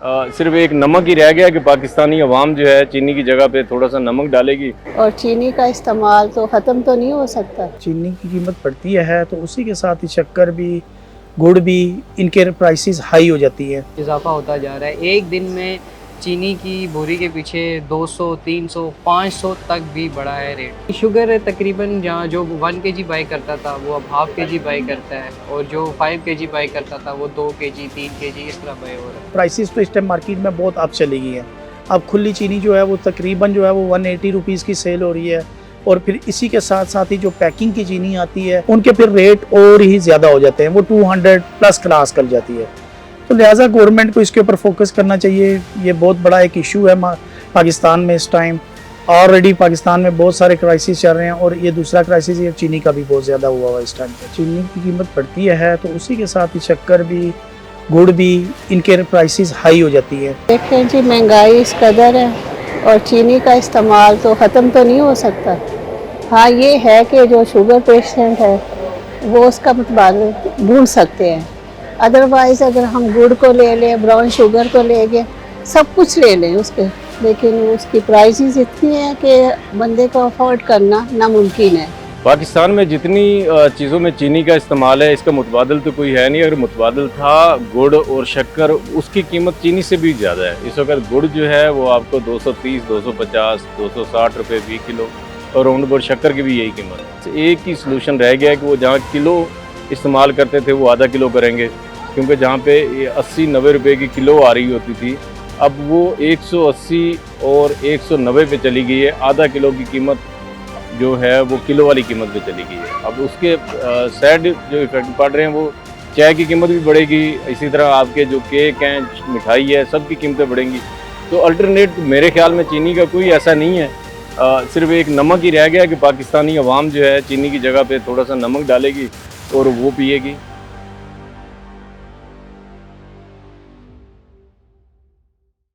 सिर्फ एक नमक ही रह गया कि पाकिस्तानी अवाम जो है चीनी की जगह पे थोड़ा सा नमक डालेगी। और चीनी का इस्तेमाल तो ख़त्म तो नहीं हो सकता। चीनी की कीमत बढ़ती है तो उसी के साथ ही शक्कर भी, गुड़ भी, इनके प्राइसेस हाई हो जाती है। इजाफा होता जा रहा है। एक दिन में चीनी की बोरी के पीछे 200, 300, 500 तक भी बढ़ा है रेट। शुगर तकरीबन जहाँ जो 1 kg बाई करता था वो अब ½ kg बाई करता है, और जो 5 kg बाई करता था वो 2 kg, 3 kg इस तरह बाई हो रहा है। प्राइसेस तो इस टाइम मार्केट में बहुत अप चली गई है। अब खुली चीनी जो है वो तकरीबन जो है वो 180 रुपीज़ की सेल हो रही है, और फिर इसी के साथ साथ ही जो पैकिंग की चीनी आती है उनके फिर रेट और ही ज़्यादा हो जाते हैं, वो 200 प्लस क्रॉस कर जाती है। तो लिहाजा गवर्नमेंट को इसके ऊपर फोकस करना चाहिए। ये बहुत बड़ा एक इशू है पाकिस्तान में इस टाइम। ऑलरेडी पाकिस्तान में बहुत सारे क्राइसिस चल रहे हैं, और ये दूसरा क्राइसिस ये चीनी का भी बहुत ज़्यादा हुआ इस टाइम पे। चीनी की कीमत बढ़ती है तो उसी के साथ ही शक्कर भी, गुड़ भी, इनके प्राइसेस हाई हो जाती है। देखें जी, महंगाई इस कदर है और चीनी का इस्तेमाल तो ख़त्म तो नहीं हो सकता। हाँ, ये है कि जो शुगर पेशेंट है वो उसका मुताबिक ढूंढ सकते हैं। अदरवाइज़ अगर हम गुड़ को ले लें, ब्राउन शुगर को ले गए, सब कुछ ले लें उसके, लेकिन उसकी प्राइसेस इतनी है कि बंदे को अफोर्ड करना नामुमकिन है। पाकिस्तान में जितनी चीज़ों में चीनी का इस्तेमाल है इसका मुतबादल तो कोई है नहीं। अगर मुतबादल था गुड़ और शक्कर, उसकी कीमत चीनी से भी ज़्यादा है। इस वक्त गुड़ जो है वो आपको 230, 250, 260 रुपये फी किलो, और राउंड अबाउट शक्कर की भी यही कीमत है। एक ही सलूशन रह गया है कि वो जहाँ किलो इस्तेमाल करते थे वो आधा किलो करेंगे, क्योंकि जहाँ पे 80-90 रुपये की किलो आ रही होती थी अब वो 180 और 190 पे चली गई है। आधा किलो की कीमत जो है वो किलो वाली कीमत पे चली गई है। अब उसके सैड जो इफेक्ट पड़ रहे हैं वो चाय की कीमत भी बढ़ेगी, इसी तरह आपके जो केक हैं, मिठाई है, सब की कीमतें बढ़ेंगी। तो अल्टरनेट मेरे ख्याल में चीनी का कोई ऐसा नहीं है। सिर्फ एक नमक ही रह गया कि पाकिस्तानी अवाम जो है चीनी की जगह पे थोड़ा सा नमक डालेगी और वो पिएगी।